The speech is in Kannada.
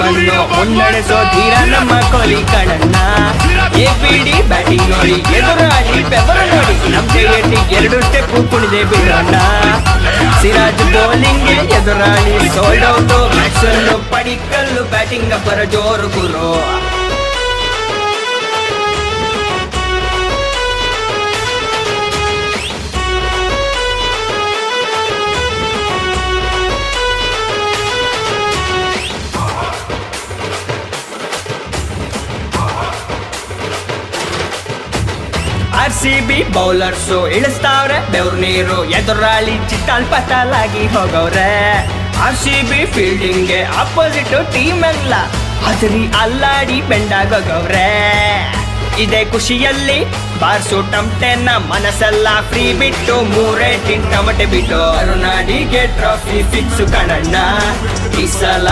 ಟೀಮನ್ನು ಮುನ್ನಡೆಸೋ ಧೀರ ನಮ್ಮ ಕೊಹ್ಲಿ ಕಣಣ್ಣ. ಎಬಿಡಿ ಬ್ಯಾಟಿಂಗ್ ನೋಡಿ, ಎದುರಾಳಿ ಬೆವರು ನೋಡಿ, ನಮ್ ಕೈಯಲ್ಲಿ 2 ಸ್ಟೆಪ್ ಕುಣಿದೆ ಬಿಡೋಣ. ಸಿರಾಜ್ ಬೌಲಿಂಗ್ ಎದುರಾಳಿ sold out, Maxwell Padikkal batting ಅಬ್ಬರ ಜೋರು ಗುರು. RCB ಬೌಲರ್ಸು ಇಳಿಸ್ತಾವ್ರೆ ಬೆವ್ರ ನೀರು, ಎದುರಾಳಿ ಚಿತ್ತಾಲ್ ಪತಾಲಾಗಿ ಹೋಗವ್ರೆ. RCB ಫೀಲ್ಡಿಂಗ್ಗೆ ಅಪೋಸಿಟ್ ಟೀಮ್ ಎಲ್ಲ ಅದರಿ ಅಲ್ಲಾಡಿ ಬೆಂಡಾಗೋಗವ್ರೆ. ಇದೇ ಖುಷಿಯಲ್ಲಿ ಬಾರ್ಸು ಟಮಟೆನ ಮನಸ್ಸೆಲ್ಲ ಫ್ರೀ ಬಿಟ್ಟು 3 ಟಮಟೆ ಬಿಟ್ಟು ಕರುನಾಡಿಗೆ ಟ್ರಾಫಿ ಫಿಕ್ಸ್ ಕಣಣ್ಣ ಈ ಸಲ.